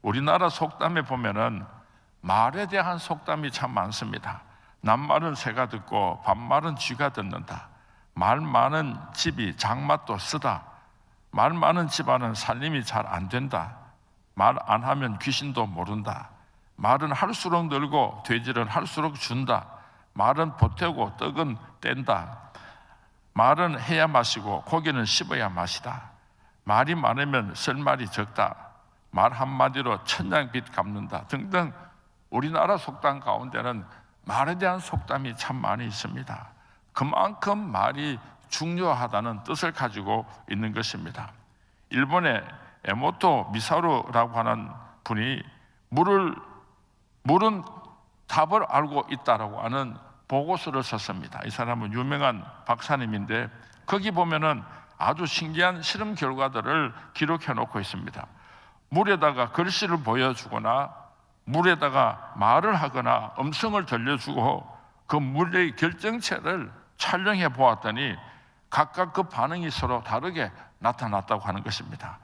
우리나라 속담에 보면은 말에 대한 속담이 참 많습니다. 남말은 새가 듣고 반말은 쥐가 듣는다. 말 많은 집이 장맛도 쓰다. 말 많은 집안은 살림이 잘 안 된다. 말 안 하면 귀신도 모른다. 말은 할수록 늘고 돼지는 할수록 준다. 말은 보태고 떡은 뗀다. 말은 해야 마시고 고기는 씹어야 마시다. 말이 많으면 쓸 말이 적다. 말 한마디로 천냥빚 갚는다 등등 우리나라 속담 가운데는 말에 대한 속담이 참 많이 있습니다. 그만큼 말이 중요하다는 뜻을 가지고 있는 것입니다. 일본의 에모토 미사루라고 하는 분이 물은 답을 알고 있다라고 하는 보고서를 썼습니다. 이 사람은 유명한 박사님인데 거기 보면은 아주 신기한 실험 결과들을 기록해 놓고 있습니다. 물에다가 글씨를 보여주거나 물에다가 말을 하거나 음성을 들려주고 그 물의 결정체를 촬영해 보았더니 각각 그 반응이 서로 다르게 나타났다고 하는 것입니다.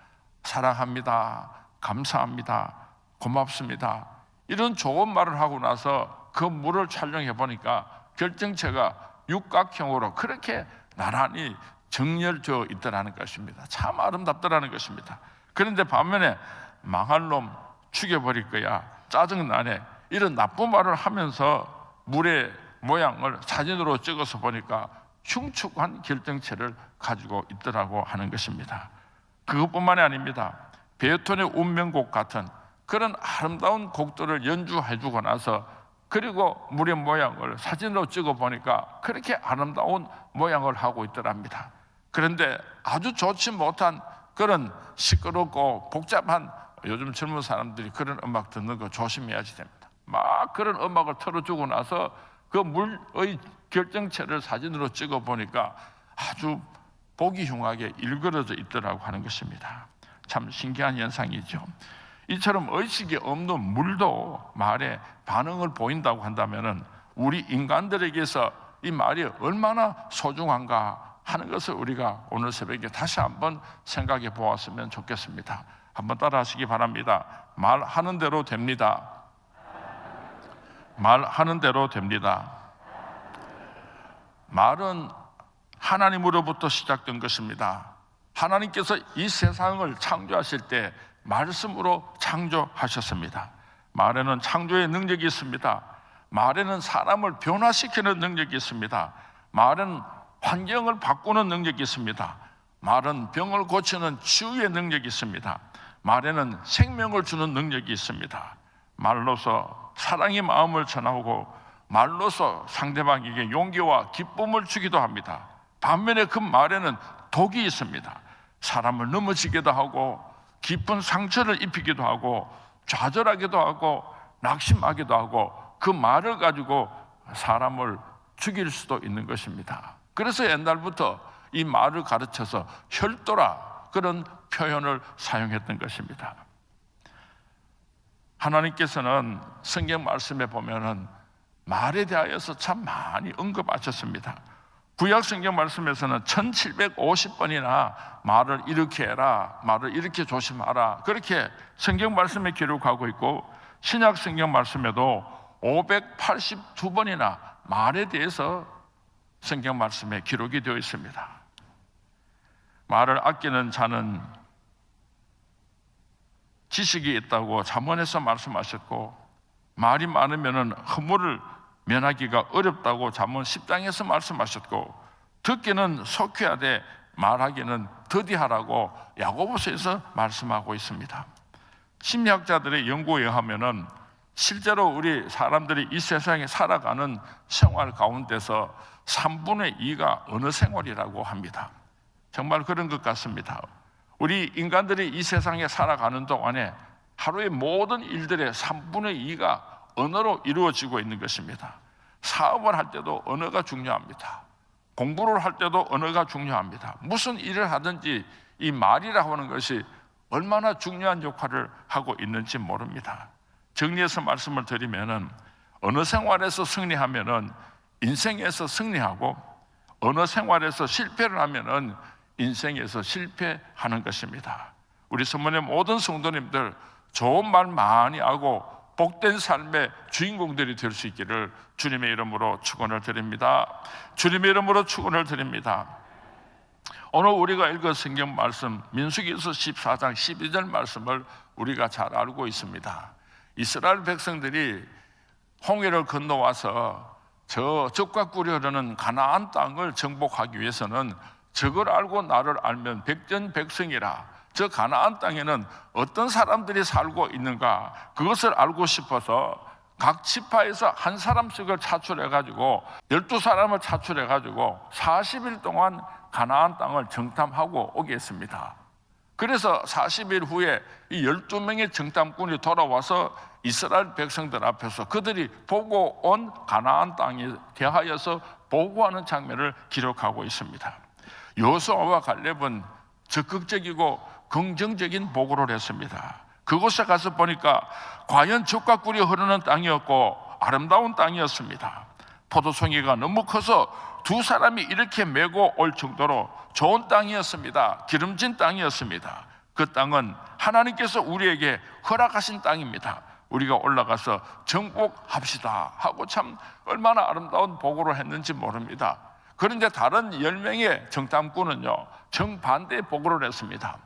사랑합니다, 감사합니다, 고맙습니다 이런 좋은 말을 하고 나서 그 물을 촬영해 보니까 결정체가 육각형으로 그렇게 나란히 정렬되어 있더라는 것입니다. 참 아름답더라는 것입니다. 그런데 반면에 망할 놈, 죽여버릴 거야, 짜증나네 이런 나쁜 말을 하면서 물의 모양을 사진으로 찍어서 보니까 흉측한 결정체를 가지고 있더라고 하는 것입니다. 그것뿐만이 아닙니다. 베토벤의 운명곡 같은 그런 아름다운 곡들을 연주해주고 나서 그리고 물의 모양을 사진으로 찍어 보니까 그렇게 아름다운 모양을 하고 있더랍니다. 그런데 아주 좋지 못한 그런 시끄럽고 복잡한 요즘 젊은 사람들이 그런 음악 듣는 거 조심해야지 됩니다. 막 그런 음악을 틀어주고 나서 그 물의 결정체를 사진으로 찍어 보니까 아주 보기 흉하게 일그러져 있더라고 하는 것입니다. 참 신기한 현상이죠. 이처럼 의식이 없는 물도 말에 반응을 보인다고 한다면 우리 인간들에게서 이 말이 얼마나 소중한가 하는 것을 우리가 오늘 새벽에 다시 한번 생각해 보았으면 좋겠습니다. 한번 따라 하시기 바랍니다. 말하는 대로 됩니다. 말하는 대로 됩니다. 말은 하나님으로부터 시작된 것입니다. 하나님께서 이 세상을 창조하실 때 말씀으로 창조하셨습니다. 말에는 창조의 능력이 있습니다. 말에는 사람을 변화시키는 능력이 있습니다. 말은 환경을 바꾸는 능력이 있습니다. 말은 병을 고치는 치유의 능력이 있습니다. 말에는 생명을 주는 능력이 있습니다. 말로서 사랑의 마음을 전하고 말로서 상대방에게 용기와 기쁨을 주기도 합니다. 반면에 그 말에는 독이 있습니다. 사람을 넘어지기도 하고 깊은 상처를 입히기도 하고 좌절하기도 하고 낙심하기도 하고 그 말을 가지고 사람을 죽일 수도 있는 것입니다. 그래서 옛날부터 이 말을 가르쳐서 혈도라 그런 표현을 사용했던 것입니다. 하나님께서는 성경 말씀에 보면은 말에 대하여서 참 많이 언급하셨습니다. 구약 성경 말씀에서는 1750번이나 말을 이렇게 해라, 말을 이렇게 조심하라 그렇게 성경 말씀에 기록하고 있고 신약 성경 말씀에도 582번이나 말에 대해서 성경 말씀에 기록이 되어 있습니다. 말을 아끼는 자는 지식이 있다고 잠언에서 말씀하셨고 말이 많으면 허물을 면하기가 어렵다고 잠언 10장에서 말씀하셨고 듣기는 속히하되 말하기는 더디하라고 야고보서에서 말씀하고 있습니다. 심리학자들의 연구에 의하면 실제로 우리 사람들이 이 세상에 살아가는 생활 가운데서 3분의 2가 언어 생활이라고 합니다. 정말 그런 것 같습니다. 우리 인간들이 이 세상에 살아가는 동안에 하루의 모든 일들의 3분의 2가 언어로 이루어지고 있는 것입니다. 사업을 할 때도 언어가 중요합니다. 공부를 할 때도 언어가 중요합니다. 무슨 일을 하든지 이 말이라고 하는 것이 얼마나 중요한 역할을 하고 있는지 모릅니다. 정리해서 말씀을 드리면은 언어 생활에서 승리하면은 인생에서 승리하고 언어 생활에서 실패를 하면은 인생에서 실패하는 것입니다. 우리 성문의 모든 성도님들 좋은 말 많이 하고 복된 삶의 주인공들이 될 수 있기를 주님의 이름으로 축원을 드립니다. 주님의 이름으로 축원을 드립니다. 오늘 우리가 읽은 성경 말씀 민수기서 14장 12절 말씀을 우리가 잘 알고 있습니다. 이스라엘 백성들이 홍해를 건너와서 저 적과 꿀이 흐르는 가나안 땅을 정복하기 위해서는 저걸 알고 나를 알면 백전백승이라, 저 가나안 땅에는 어떤 사람들이 살고 있는가 그것을 알고 싶어서 각 지파에서 한 사람씩을 차출해가지고 12사람을 차출해가지고 40일 동안 가나안 땅을 정탐하고 오게 했습니다. 그래서 40일 후에 이 12명의 정탐꾼이 돌아와서 이스라엘 백성들 앞에서 그들이 보고 온 가나안 땅에 대하여서 보고하는 장면을 기록하고 있습니다. 여호수아와 갈렙은 적극적이고 긍정적인 보고를 했습니다. 그곳에 가서 보니까 과연 젖과 꿀이 흐르는 땅이었고 아름다운 땅이었습니다. 포도송이가 너무 커서 두 사람이 이렇게 메고 올 정도로 좋은 땅이었습니다. 기름진 땅이었습니다. 그 땅은 하나님께서 우리에게 허락하신 땅입니다. 우리가 올라가서 정복합시다 하고 참 얼마나 아름다운 보고를 했는지 모릅니다. 그런데 다른 10명의 정탐꾼은요, 정반대의 보고를 했습니다.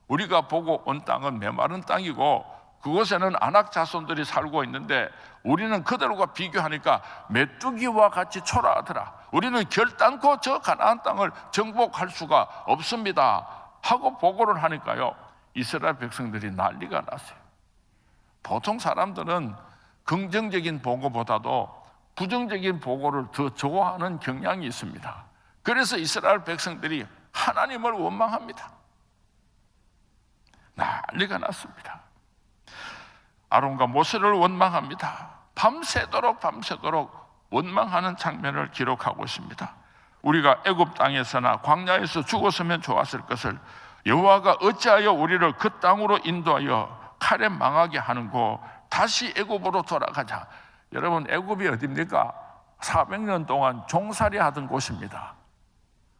우리가 보고 온 땅은 메마른 땅이고 그곳에는 안악 자손들이 살고 있는데 우리는 그들과 비교하니까 메뚜기와 같이 초라하더라. 우리는 결단코 저 가나안 땅을 정복할 수가 없습니다 하고 보고를 하니까요, 이스라엘 백성들이 난리가 났어요. 보통 사람들은 긍정적인 보고보다도 부정적인 보고를 더 좋아하는 경향이 있습니다. 그래서 이스라엘 백성들이 하나님을 원망합니다. 난리가 났습니다. 아론과 모세를 원망합니다. 밤새도록 원망하는 장면을 기록하고 있습니다. 우리가 애굽 땅에서나 광야에서 죽었으면 좋았을 것을 여호와가 어찌하여 우리를 그 땅으로 인도하여 칼에 망하게 하는고, 다시 애굽으로 돌아가자. 여러분, 애굽이 어디입니까? 400년 동안 종살이 하던 곳입니다.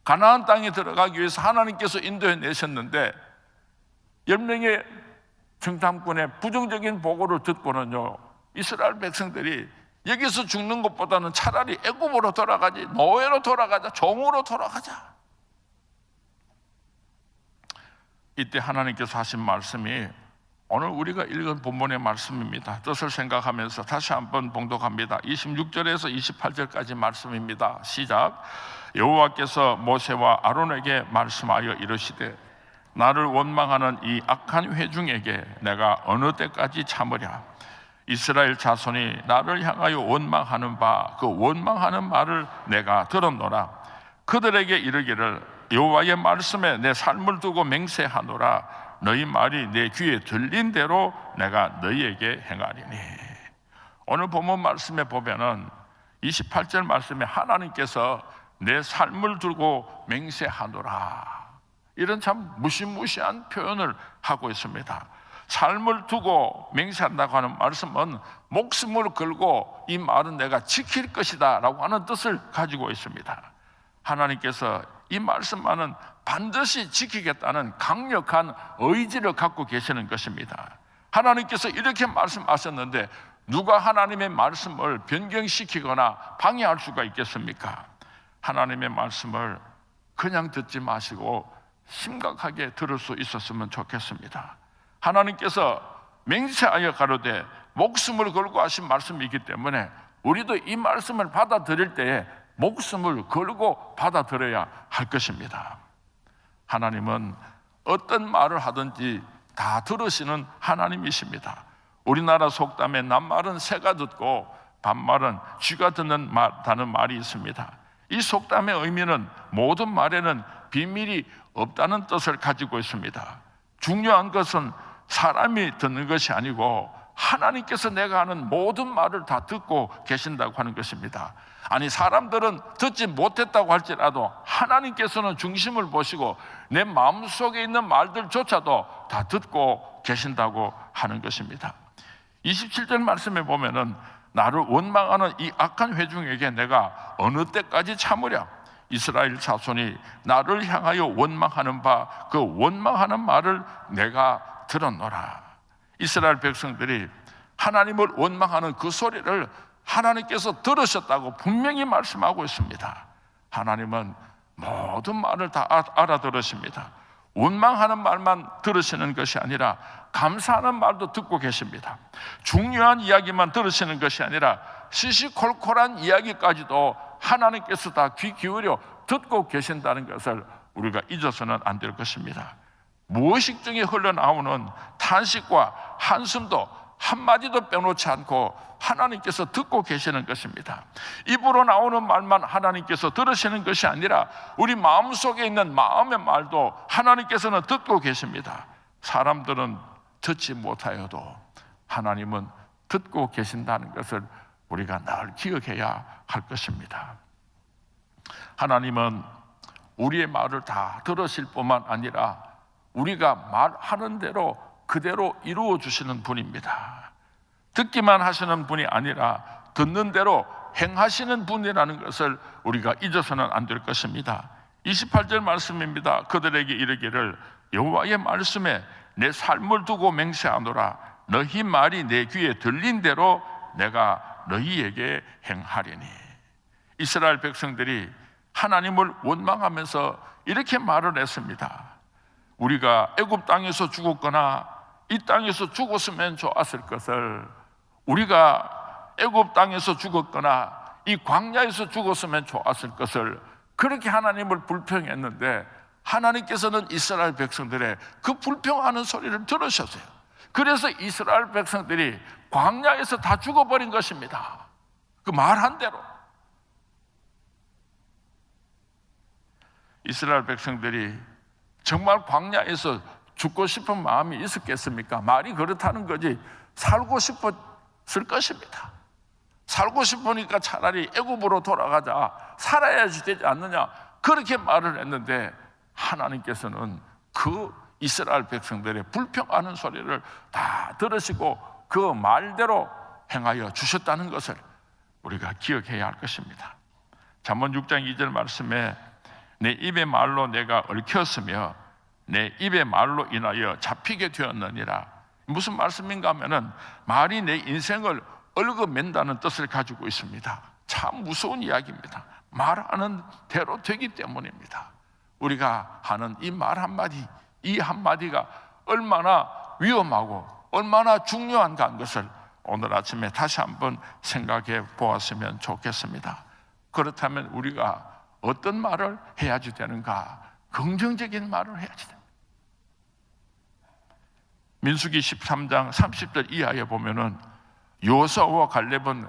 가나안 땅에 들어가기 위해서 하나님께서 인도해 내셨는데 10명의 정탐꾼의 부정적인 보고를 듣고는요, 이스라엘 백성들이 여기서 죽는 것보다는 차라리 애굽으로 돌아가지, 노예로 돌아가자, 종으로 돌아가자. 이때 하나님께서 하신 말씀이 오늘 우리가 읽은 본문의 말씀입니다. 뜻을 생각하면서 다시 한번 봉독합니다. 26절에서 28절까지 말씀입니다. 시작. 여호와께서 모세와 아론에게 말씀하여 이르시되 나를 원망하는 이 악한 회중에게 내가 어느 때까지 참으랴. 이스라엘 자손이 나를 향하여 원망하는 바 그 원망하는 말을 내가 들었노라. 그들에게 이르기를 여호와의 말씀에 내 삶을 두고 맹세하노라. 너희 말이 내 귀에 들린 대로 내가 너희에게 행하리니. 오늘 본문 말씀에 보면은 28절 말씀에 하나님께서 내 삶을 두고 맹세하노라, 이런 참 무시무시한 표현을 하고 있습니다. 삶을 두고 맹세한다고 하는 말씀은 목숨을 걸고 이 말은 내가 지킬 것이다 라고 하는 뜻을 가지고 있습니다. 하나님께서 이 말씀만은 반드시 지키겠다는 강력한 의지를 갖고 계시는 것입니다. 하나님께서 이렇게 말씀하셨는데 누가 하나님의 말씀을 변경시키거나 방해할 수가 있겠습니까? 하나님의 말씀을 그냥 듣지 마시고 심각하게 들을 수 있었으면 좋겠습니다. 하나님께서 맹세하여 가로되 목숨을 걸고 하신 말씀이기 때문에 우리도 이 말씀을 받아들일 때에 목숨을 걸고 받아들여야 할 것입니다. 하나님은 어떤 말을 하든지 다 들으시는 하나님이십니다. 우리나라 속담에 낱말은 새가 듣고 반말은 쥐가 듣는다는 말이 있습니다. 이 속담의 의미는 모든 말에는 비밀이 없다는 뜻을 가지고 있습니다. 중요한 것은 사람이 듣는 것이 아니고 하나님께서 내가 하는 모든 말을 다 듣고 계신다고 하는 것입니다. 아니, 사람들은 듣지 못했다고 할지라도 하나님께서는 중심을 보시고 내 마음속에 있는 말들조차도 다 듣고 계신다고 하는 것입니다. 27절 말씀에 보면은 나를 원망하는 이 악한 회중에게 내가 어느 때까지 참으랴. 이스라엘 자손이 나를 향하여 원망하는 바 그 원망하는 말을 내가 들었노라. 이스라엘 백성들이 하나님을 원망하는 그 소리를 하나님께서 들으셨다고 분명히 말씀하고 있습니다. 하나님은 모든 말을 다 알아들으십니다. 원망하는 말만 들으시는 것이 아니라 감사하는 말도 듣고 계십니다. 중요한 이야기만 들으시는 것이 아니라 시시콜콜한 이야기까지도 하나님께서 다 귀 기울여 듣고 계신다는 것을 우리가 잊어서는 안 될 것입니다. 무의식 중에 흘러나오는 탄식과 한숨도 한마디도 빼놓지 않고 하나님께서 듣고 계시는 것입니다. 입으로 나오는 말만 하나님께서 들으시는 것이 아니라 우리 마음속에 있는 마음의 말도 하나님께서는 듣고 계십니다. 사람들은 듣지 못하여도 하나님은 듣고 계신다는 것을 우리가 늘 기억해야 할 것입니다. 하나님은 우리의 말을 다 들으실 뿐만 아니라 우리가 말하는 대로 그대로 이루어 주시는 분입니다. 듣기만 하시는 분이 아니라 듣는 대로 행하시는 분이라는 것을 우리가 잊어서는 안 될 것입니다. 28절 말씀입니다. 그들에게 이르기를 여호와의 말씀에 내 삶을 두고 맹세하노라. 너희 말이 내 귀에 들린 대로 내가 너희에게 행하리니. 이스라엘 백성들이 하나님을 원망하면서 이렇게 말을 했습니다. 우리가 애굽 땅에서 죽었거나 이 땅에서 죽었으면 좋았을 것을, 우리가 애굽 땅에서 죽었거나 이 광야에서 죽었으면 좋았을 것을 그렇게 하나님을 불평했는데 하나님께서는 이스라엘 백성들의 그 불평하는 소리를 들으셨어요. 그래서 이스라엘 백성들이 광야에서 다 죽어버린 것입니다. 그 말한 대로. 이스라엘 백성들이 정말 광야에서 죽고 싶은 마음이 있었겠습니까? 말이 그렇다는 거지 살고 싶었을 것입니다. 살고 싶으니까 차라리 애굽으로 돌아가자, 살아야지 되지 않느냐, 그렇게 말을 했는데 하나님께서는 그 이스라엘 백성들의 불평하는 소리를 다 들으시고 그 말대로 행하여 주셨다는 것을 우리가 기억해야 할 것입니다. 잠언 6장 2절 말씀에 내 입의 말로 내가 얽혔으며 내 입의 말로 인하여 잡히게 되었느니라. 무슨 말씀인가 하면은 말이 내 인생을 얽어맨다는 뜻을 가지고 있습니다. 참 무서운 이야기입니다. 말하는 대로 되기 때문입니다. 우리가 하는 이 말 한마디, 이 한마디가 얼마나 위험하고 얼마나 중요한가 하는 것을 오늘 아침에 다시 한번 생각해 보았으면 좋겠습니다. 그렇다면 우리가 어떤 말을 해야지 되는가? 긍정적인 말을 해야지 됩니다. 민수기 13장 30절 이하에 보면은 여호수아와 갈렙은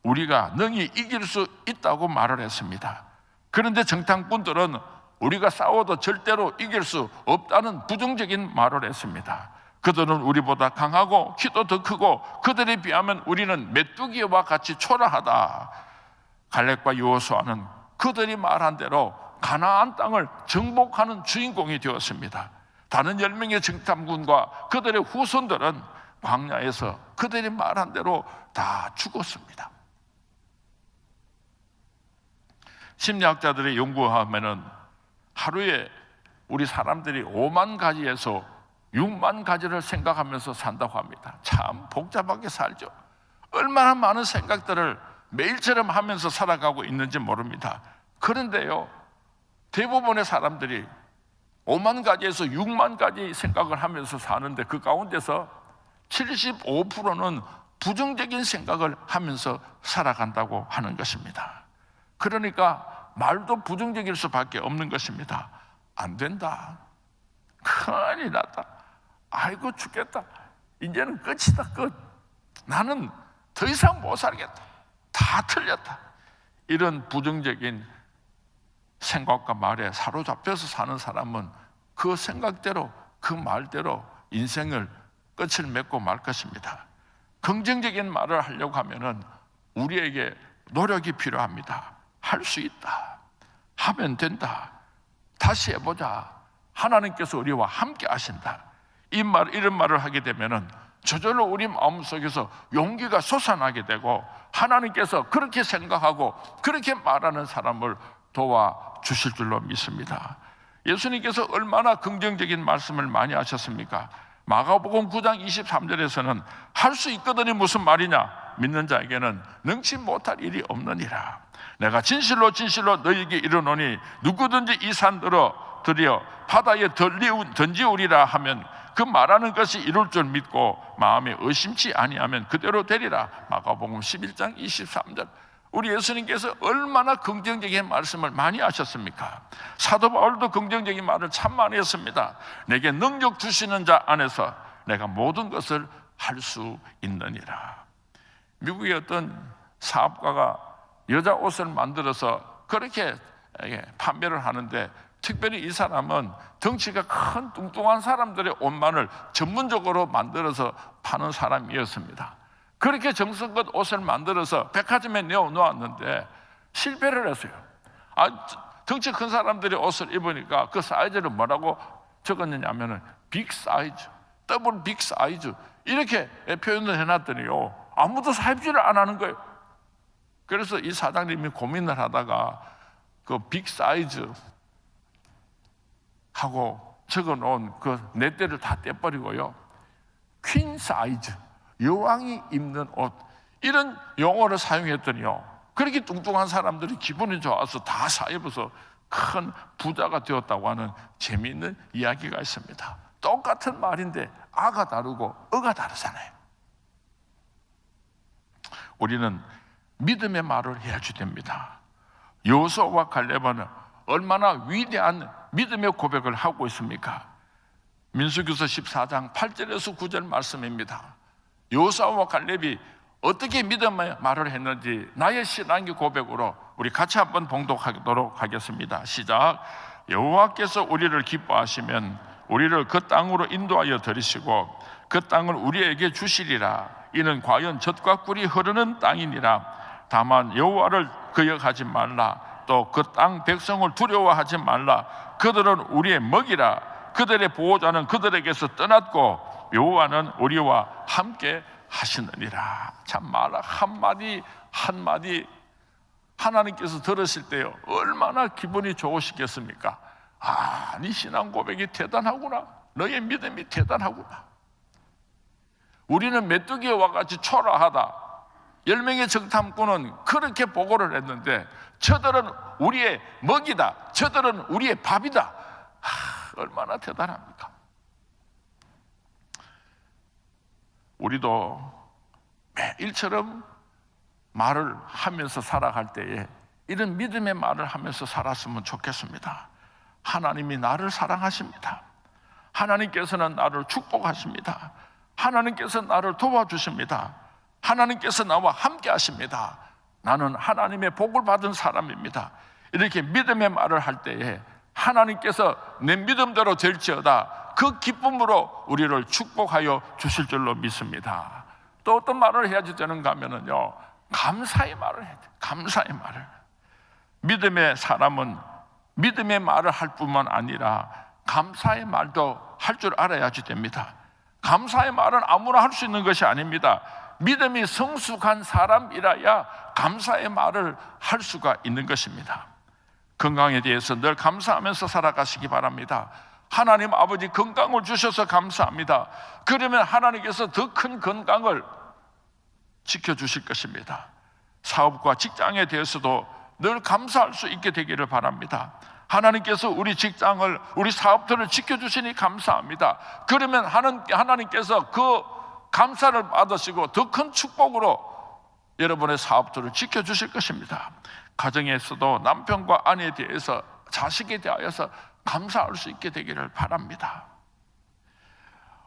우리가 능히 이길 수 있다고 말을 했습니다. 그런데 정탐꾼들은 우리가 싸워도 절대로 이길 수 없다는 부정적인 말을 했습니다. 그들은 우리보다 강하고 키도 더 크고 그들에 비하면 우리는 메뚜기와 같이 초라하다. 갈렙과 여호수아는 그들이 말한 대로 가나안 땅을 정복하는 주인공이 되었습니다. 다른 10명의 정탐꾼과 그들의 후손들은 광야에서 그들이 말한 대로 다 죽었습니다. 심리학자들의 연구하면은 하루에 우리 사람들이 5만 가지에서 6만 가지를 생각하면서 산다고 합니다. 참 복잡하게 살죠. 얼마나 많은 생각들을 매일처럼 하면서 살아가고 있는지 모릅니다. 그런데요, 대부분의 사람들이 5만 가지에서 6만 가지 생각을 하면서 사는데 그 가운데서 75%는 부정적인 생각을 하면서 살아간다고 하는 것입니다. 그러니까 말도 부정적일 수밖에 없는 것입니다. 안 된다. 큰일 났다. 아이고 죽겠다. 이제는 끝이다. 끝. 나는 더 이상 못 살겠다. 다 틀렸다. 이런 부정적인 생각과 말에 사로잡혀서 사는 사람은 그 생각대로 그 말대로 인생을 끝을 맺고 말 것입니다. 긍정적인 말을 하려고 하면은 우리에게 노력이 필요합니다. 할 수 있다. 하면 된다. 다시 해보자. 하나님께서 우리와 함께 하신다. 이런 말을 하게 되면은 저절로 우리 마음속에서 용기가 솟아나게 되고 하나님께서 그렇게 생각하고 그렇게 말하는 사람을 도와주실 줄로 믿습니다. 예수님께서 얼마나 긍정적인 말씀을 많이 하셨습니까? 마가복음 9장 23절에서는 할 수 있거든이 무슨 말이냐? 믿는 자에게는 능치 못할 일이 없느니라. 내가 진실로 진실로 너희에게 이르노니 누구든지 이 산 들어 바다에 던지우리라 하면 그 말하는 것이 이룰 줄 믿고 마음에 의심치 아니하면 그대로 되리라. 마가복음 11장 23절. 우리 예수님께서 얼마나 긍정적인 말씀을 많이 하셨습니까? 사도 바울도 긍정적인 말을 참 많이 했습니다. 내게 능력 주시는 자 안에서 내가 모든 것을 할 수 있느니라. 미국의 어떤 사업가가 여자 옷을 만들어서 그렇게 판매를 하는데, 특별히 이 사람은 덩치가 큰 뚱뚱한 사람들의 옷만을 전문적으로 만들어서 파는 사람이었습니다. 그렇게 정성껏 옷을 만들어서 백화점에 내어놓았는데 실패를 했어요. 덩치 큰 사람들이 옷을 입으니까 그 사이즈를 뭐라고 적었느냐면은 빅 사이즈, 더블 빅 사이즈 이렇게 표현을 해놨더니요, 아무도 사입지를 안 하는 거예요. 그래서 이 사장님이 고민을 하다가 그 빅 사이즈 하고 적어놓은 그 넷대를 다 떼버리고요, 퀸 사이즈, 여왕이 입는 옷, 이런 용어를 사용했더니요, 그렇게 뚱뚱한 사람들이 기분이 좋아서 다 사입어서 큰 부자가 되었다고 하는 재미있는 이야기가 있습니다. 똑같은 말인데 아가 다르고 어가 다르잖아요. 우리는 믿음의 말을 해야지 됩니다. 여호수아와 갈렙은 얼마나 위대한 믿음의 고백을 하고 있습니까? 민수기서 14장 8절에서 9절 말씀입니다. 여호수아와 갈렙이 어떻게 믿음의 말을 했는지 나의 신앙의 고백으로 우리 같이 한번 봉독하도록 하겠습니다. 시작. 여호와께서 우리를 기뻐하시면 우리를 그 땅으로 인도하여 들이시고 그 땅을 우리에게 주시리라. 이는 과연 젖과 꿀이 흐르는 땅이니라. 다만 여호와를 거역하지 말라. 또 그 땅 백성을 두려워하지 말라. 그들은 우리의 먹이라. 그들의 보호자는 그들에게서 떠났고 여호와는 우리와 함께 하시느니라. 참 말 한마디 한마디 하나님께서 들으실 때요, 얼마나 기분이 좋으시겠습니까? 네 신앙 고백이 대단하구나. 너의 믿음이 대단하구나. 우리는 메뚜기와 같이 초라하다. 10명의 정탐꾼은 그렇게 보고를 했는데 저들은 우리의 먹이다, 저들은 우리의 밥이다. 얼마나 대단합니까? 우리도 매일처럼 말을 하면서 살아갈 때에 이런 믿음의 말을 하면서 살았으면 좋겠습니다. 하나님이 나를 사랑하십니다. 하나님께서는 나를 축복하십니다. 하나님께서 나를 도와주십니다. 하나님께서 나와 함께 하십니다. 나는 하나님의 복을 받은 사람입니다. 이렇게 믿음의 말을 할 때에 하나님께서 내 믿음대로 될지어다 그 기쁨으로 우리를 축복하여 주실 줄로 믿습니다. 또 어떤 말을 해야지 되는가 하면요, 감사의 말을 해야 돼요. 감사의 말을. 믿음의 사람은 믿음의 말을 할 뿐만 아니라 감사의 말도 할 줄 알아야지 됩니다. 감사의 말은 아무나 할 수 있는 것이 아닙니다. 믿음이 성숙한 사람이라야 감사의 말을 할 수가 있는 것입니다. 건강에 대해서 늘 감사하면서 살아가시기 바랍니다. 하나님 아버지 건강을 주셔서 감사합니다. 그러면 하나님께서 더 큰 건강을 지켜주실 것입니다. 사업과 직장에 대해서도 늘 감사할 수 있게 되기를 바랍니다. 하나님께서 우리 직장을, 우리 사업들을 지켜주시니 감사합니다. 그러면 하나님께서 그 감사를 받으시고 더 큰 축복으로 여러분의 사업들을 지켜주실 것입니다. 가정에서도 남편과 아내에 대해서, 자식에 대하여서 감사할 수 있게 되기를 바랍니다.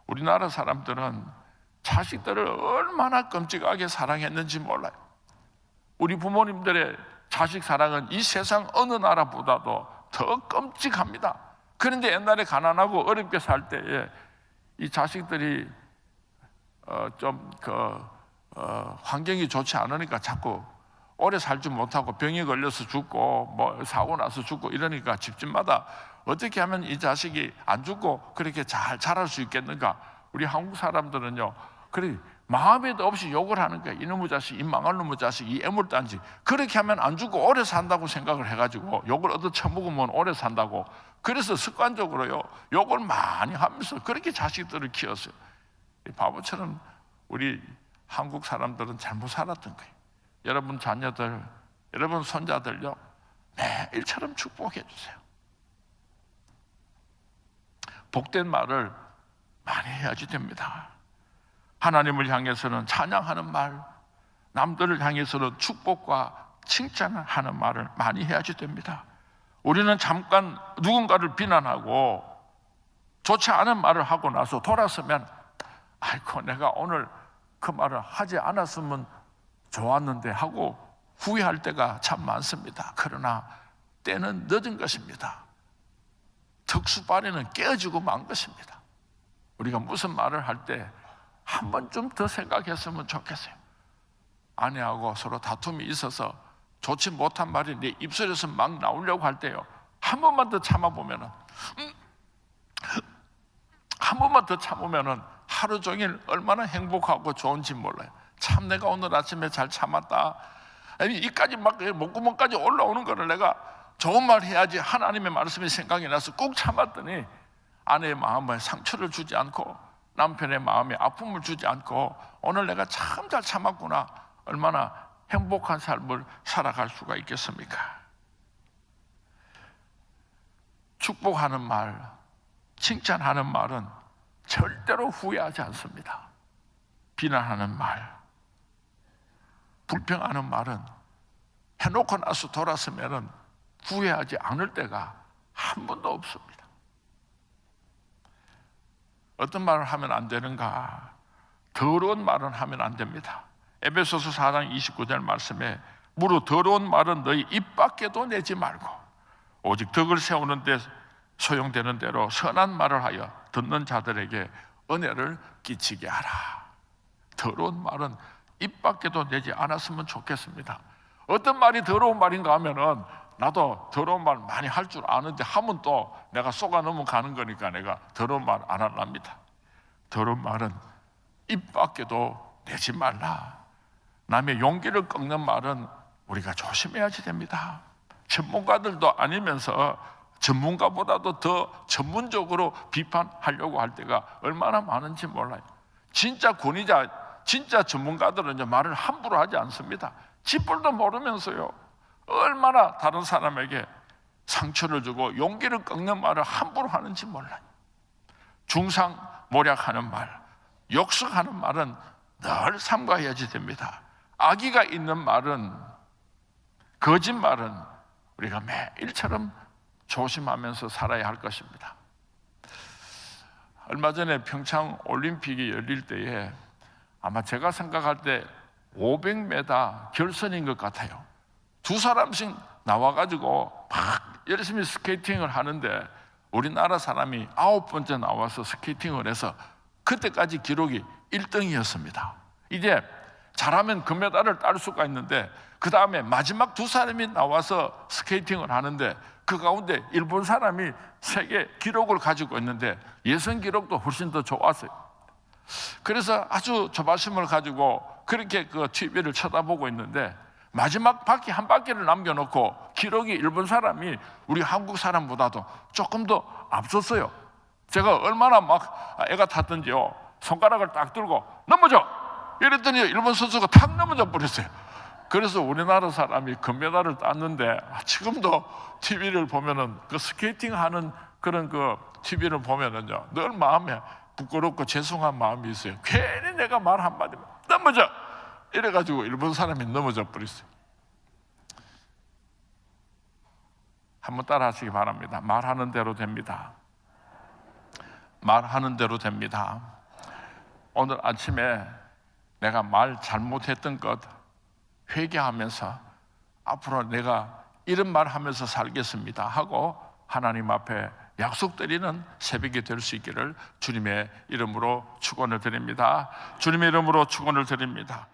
우리나라 사람들은 자식들을 얼마나 끔찍하게 사랑했는지 몰라요. 우리 부모님들의 자식 사랑은 이 세상 어느 나라보다도 더 끔찍합니다. 그런데 옛날에 가난하고 어렵게 살 때에 이 자식들이 환경이 좋지 않으니까 자꾸 오래 살지 못하고 병에 걸려서 죽고 뭐 사고 나서 죽고 이러니까 집집마다 어떻게 하면 이 자식이 안 죽고 그렇게 잘 자랄 수 있겠는가? 우리 한국 사람들은요, 그래 마음에도 없이 욕을 하는 거야. 이놈의 자식, 이 망할 놈의 자식, 이 애물단지. 그렇게 하면 안 죽고 오래 산다고 생각을 해가지고 욕을 얻어 처먹으면 오래 산다고 그래서 습관적으로요 욕을 많이 하면서 그렇게 자식들을 키웠어요. 바보처럼 우리 한국 사람들은 잘못 살았던 거예요. 여러분 자녀들, 여러분 손자들요 매일처럼 축복해 주세요. 복된 말을 많이 해야지 됩니다. 하나님을 향해서는 찬양하는 말, 남들을 향해서는 축복과 칭찬을 하는 말을 많이 해야지 됩니다. 우리는 잠깐 누군가를 비난하고 좋지 않은 말을 하고 나서 돌아서면 아이고 내가 오늘 그 말을 하지 않았으면 좋았는데 하고 후회할 때가 참 많습니다. 그러나 때는 늦은 것입니다. 턱수발에는 깨어지고 만 것입니다. 우리가 무슨 말을 할 때 한 번쯤 더 생각했으면 좋겠어요. 아내하고 서로 다툼이 있어서 좋지 못한 말이 내 입술에서 막 나오려고 할 때요 한 번만 더 참아보면은 한 번만 더 참으면은 하루 종일 얼마나 행복하고 좋은지 몰라요. 참 내가 오늘 아침에 잘 참았다. 아니 이까지 막 목구멍까지 올라오는 거를 내가 좋은 말 해야지 하나님의 말씀이 생각이 나서 꾹 참았더니 아내의 마음에 상처를 주지 않고 남편의 마음에 아픔을 주지 않고 오늘 내가 참 잘 참았구나. 얼마나 행복한 삶을 살아갈 수가 있겠습니까? 축복하는 말, 칭찬하는 말은 절대로 후회하지 않습니다. 비난하는 말, 불평하는 말은 해놓고 나서 돌아서면 후회하지 않을 때가 한 번도 없습니다. 어떤 말을 하면 안 되는가? 더러운 말은 하면 안 됩니다. 에베소서 4장 29절 말씀에 무릇 더러운 말은 너희 입 밖에도 내지 말고 오직 덕을 세우는 데 소용되는 대로 선한 말을 하여 듣는 자들에게 은혜를 끼치게 하라. 더러운 말은 입 밖에도 내지 않았으면 좋겠습니다. 어떤 말이 더러운 말인가 하면은 나도 더러운 말 많이 할 줄 아는데 하면 또 내가 속아 넘어가는 거니까 내가 더러운 말 안 하랍니다. 더러운 말은 입 밖에도 내지 말라. 남의 용기를 꺾는 말은 우리가 조심해야지 됩니다. 전문가들도 아니면서 전문가보다도 더 전문적으로 비판하려고 할 때가 얼마나 많은지 몰라요. 진짜 권위자, 진짜 전문가들은 이제 말을 함부로 하지 않습니다. 쥐뿔도 모르면서요 얼마나 다른 사람에게 상처를 주고 용기를 꺾는 말을 함부로 하는지 몰라요. 중상모략하는 말, 욕설하는 말은 늘 삼가해야지 됩니다. 악의가 있는 말은, 거짓말은 우리가 매일처럼 조심하면서 살아야 할 것입니다. 얼마 전에 평창 올림픽이 열릴 때에 아마 제가 생각할 때 500m 결선인 것 같아요. 두 사람씩 나와가지고 막 열심히 스케이팅을 하는데 우리나라 사람이 9번째 나와서 스케이팅을 해서 그때까지 기록이 1등이었습니다. 이제 잘하면 금메달을 딸 수가 있는데 그 다음에 마지막 두 사람이 나와서 스케이팅을 하는데 그 가운데 일본 사람이 세계 기록을 가지고 있는데 예선 기록도 훨씬 더 좋았어요. 그래서 아주 조바심을 가지고 그렇게 그 TV를 쳐다보고 있는데 마지막 바퀴 한 바퀴를 남겨놓고 기록이 일본 사람이 우리 한국 사람보다도 조금 더 앞섰어요. 제가 얼마나 막 애가 탔던지요. 손가락을 딱 들고 넘어져! 이랬더니 일본 선수가 탁 넘어져 버렸어요. 그래서 우리나라 사람이 금메달을 땄는데 지금도 TV를 보면은 그 스케이팅 하는 그런 그 TV를 보면은요 늘 마음에 부끄럽고 죄송한 마음이 있어요. 괜히 내가 말 한마디면 넘어져! 이래가지고 일본 사람이 넘어져 버렸어요. 한번 따라 하시기 바랍니다. 말하는 대로 됩니다. 말하는 대로 됩니다. 오늘 아침에 내가 말 잘못했던 것 회개하면서 앞으로 내가 이런 말 하면서 살겠습니다 하고 하나님 앞에 약속드리는 새벽이 될 수 있기를 주님의 이름으로 축원을 드립니다. 주님의 이름으로 축원을 드립니다.